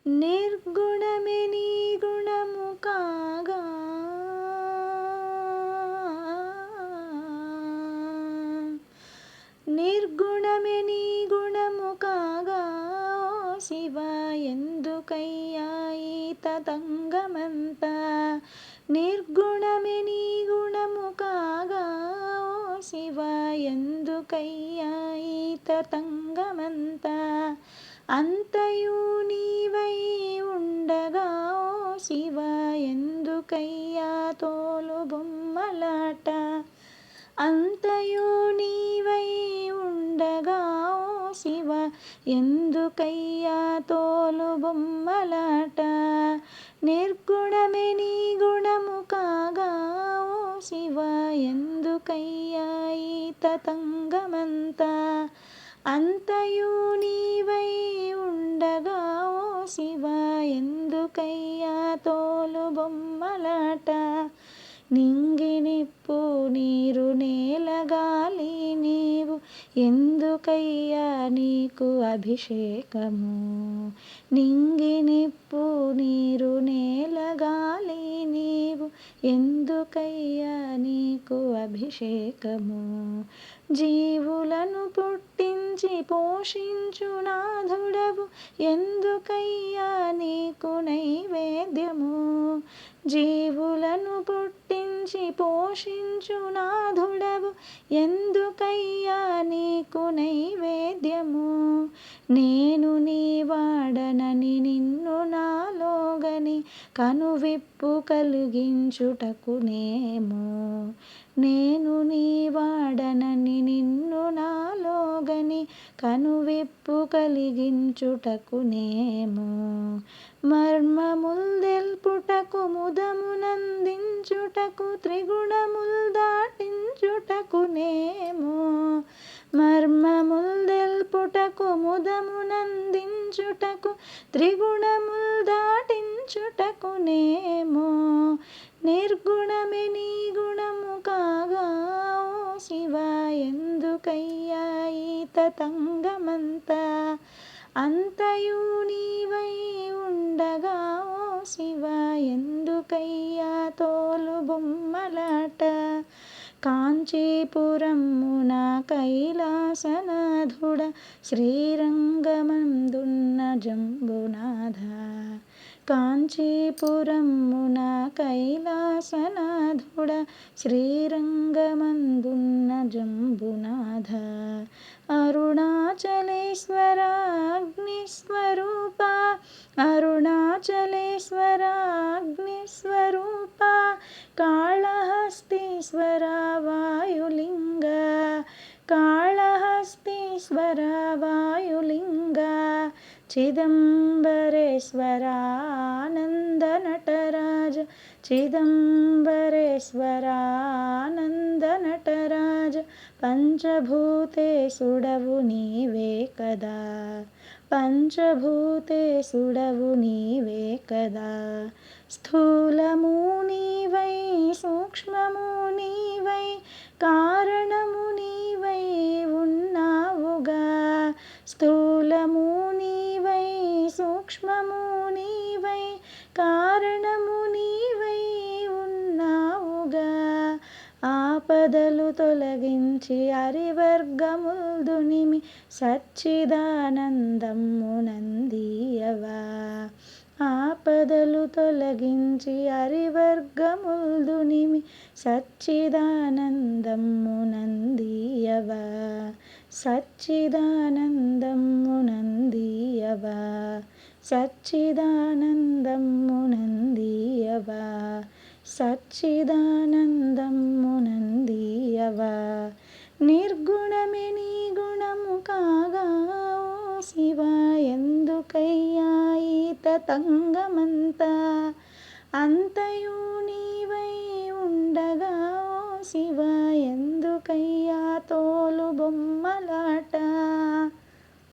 నిర్గుణమే నీ గుణము కాగా నిర్గుణమే నీ గుణము కాగా ఓ శివ ఎందుకయ్యా ఈ తతంగమంతా నిర్గుణమే నీ గుణము కాగా ఓ శివ ఎందుకయ్యా ఈ తతంగమంతా అంతయు నీవై ఉండగా ఓ శివ ఎందుకయ్యా తోలు బొమ్మలాట అంతయు నీవై ఉండగా ఓ శివ ఎందుకయ్యా తోలు బొమ్మలాట నిర్గుణమే నీ గుణము కాగా ఓ శివ ఎందుకయ్యా ఈ తతంగమంతా అంతయు నీవై ఉండగా ఓ శివ ఎందుకయ్యా తోలు బొమ్మలాట నింగి నిప్పు నీరు నేల గాలి నీవు ఎందుకయ్యా నీకు అభిషేకము నింగి నిప్పు నీరు నేల గాలి నీవు ఎందుకయ్యా నీకు అభిషేకము జీవులను పుట్టించి పోషించు నాథుడవు ఎందుకయ్యా నీకు నైవేద్యము జీవులను పుట్టించి పోషించు నాథుడవు ఎందుకయ్యా నీకు నైవేద్యము నేను నీ వాడనని నిన్ను నాలోగని కనువిప్పు కలిగించుటకునేమో నేను నీ వాడనని నిన్ను నాలోగని కనువిప్పు కలిగించుటకునేమో మర్మముల్ తెల్పుటకు ముదమునందించుటకు త్రిగుణముల్ దాటించుటకునేమో మర్మముల్ తెల్పుటకు ముదమునందించుటకు త్రిగుణముల్ దాటించుటకునేమో నిర్గుణమే నీ గుణము కాగా ఓ శివ ఎందుకయ్యా ఈ తతంగమంతా అంతయు నీవై ఉండగా ఓ శివ ఎందుకయ్యా తోలు బొమ్మలాట కాంచీపురమున కైలాసనాథుడ శ్రీరంగమందున్న జంబునాథ కాంచీపురమున కైలాసనాథుడ శ్రీరంగమందున్న జంబునాథ అరుణాచలేశ్వర అగ్నిస్వరూప అరుణాచలేశ్వర అగ్నిస్వరూప కాళహస్తీశ్వర వాయులింగ కాళహస్తీశ్వర వాయులింగ చిదంబరేశ్వర ఆనంద నటరాజ చిదంబరేశ్వర ఆనంద నటరాజ పంచభూతేశుడవు నీవే కదా పంచభూతేశుడవు నీవే కదా స్థూలము నీవై సూక్ష్మము నీవై కారణము నీవై ఉన్నావుగా స్థూలము నీవై సూక్ష్మము నీవై కారణము నీవై ఉన్నావుగా ఆపదలు తొలగించి హరివర్గముల్దునిమి సచ్చిదానందమునందీయవా ఆపదలు తొలగించి హరివర్గముల్దునిమి సచ్చిదానందమునందీయవా సచ్చిదానందమునందీయవా సచ్చిదానందమునందీయవా సచ్చిదానందమునందీయవా నిర్గుణమే నీ గుణము కాగా ఓ శివ ఎందుకయ్యా ఈ తతంగమంతా అంతయు నీవై ఉండగా ఓ శివ ఎందుకయ్యా తోలు బొమ్మలాట